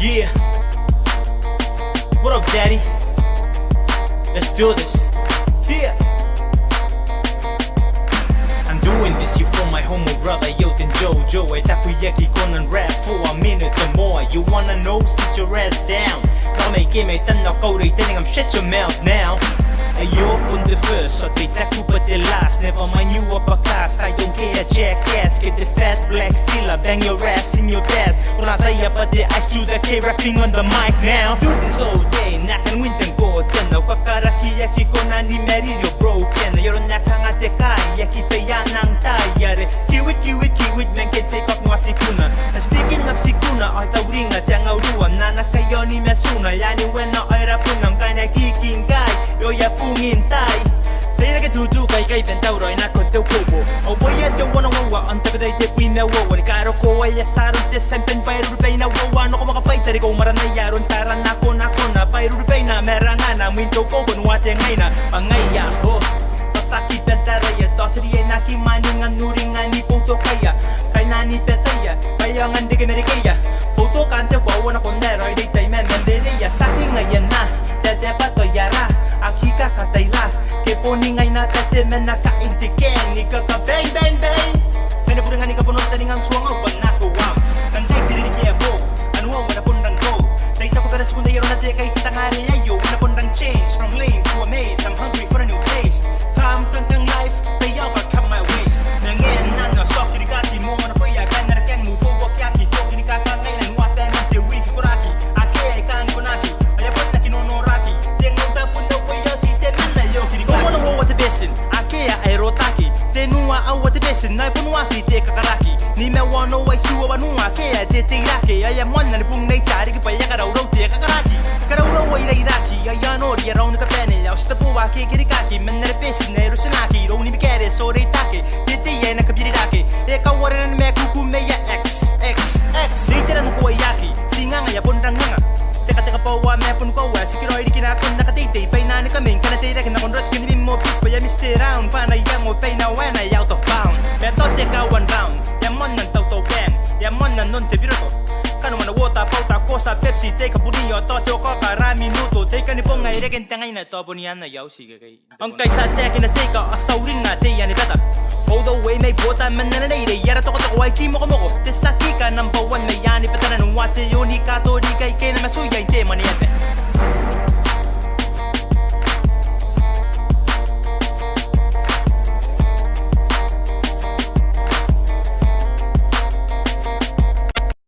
Yeah. What up, daddy? Let's do this. Yeah. I'm doing this, you for my homo brother, yo, then Jojo. Ay takoyaki ko ng rap for a minute or more. You wanna know? Sit your ass down. Baka may game ay tanaw ko rin, I'm shut your mouth now. Ayo on the first, so they tackle but the last. Never mind you upper class, I don't care, jackass. Get the fat black sealer, bang your ass in your past. When I say about the ice to the K rapping on the mic now. Do this all day, nakan win and go. Then no kakaraki yaki ko na ni Merilo broken. You're nakangate kai, yaki pe yan ang tayare. Kiwit, man can take off mwasi kuna. And speaking of sikuna, ay tawring at yang auruan. Nana kayo ni Mesuna, yani when na ay rapunang kay nakiking guy. Yo ya ngintay Say na tutu kay kay bentaw roy na kontew kobo O boy ya do wanna wawa ang tabi day we na wawa ni karo ko ay saron te sempen pairu pay na wawa no ko makapay tari ko maran na yaron taran na na pairu pay na merana na minto ko bon wate ngay na pangaya ho pasaki bentara ya tosri ay nakimaningan nuringan ni puto kaya kay nani petaya bayangan dige merikaya puto kante wawa na konero ay day men mendeya saking ngayon na dede pato yara Akika kataila Keponi ngay natatemen nakaintiken Ika ka bang bang bang Kaya pura nga ni kapunod taningang suwangaw pag nakuwam Nanday diri kaya bo Ano ang manapundang go Dahil sa ko pero sekunda yaro na kay titangari ayo Manapundang change from lame to amaze I'm hungry for a new taste Kam kang life Kaya ba come my way Nangen na na so kirigati mo na kuya Kaya narakeng mo fobok yaki So kinikakangay ng wata ng tewi kikuraki Ake kan kunaki Ayapot na kinonoraki Tengong tapon daw Akea ay rotaki Tenua awate besin na punuaki te kakaraki Ni me wano ay suwa wanua Akea te te irake Ay amon na pung nay tari Ki paya karauraw te kakaraki Karauraw ay rairaki Ay anori araw na kapene Yaw sita po waki kirikaki Men na besin na erosinaki Raw ni bikere so reitake Te te yay na kabirirake Eka waran me kuku me ya X Ditira na kuwa yaki Singa nga ya pundang nga Teka po wa me pun ko wa Sikiro ay di kinakon nakatitay Pay na ni kaming kanatira Kinakondrots kinibim mo peace Pa ya mister round Panayang mo pay na when I out of bound Beto teka one round Yamon ng tauto bang Yamon ng non te biroto Kano man na wota pauta ko sa Pepsi Teka puniyo Totyo ko karami minuto Teka ni po ngay reken tangay na to Puniyan na yaw sige kay Ang kaysa teki na teka Asawring na te yan ni beta Hold away may bota man na nanayre Yara toko ay kimo ko Tesaki ka ng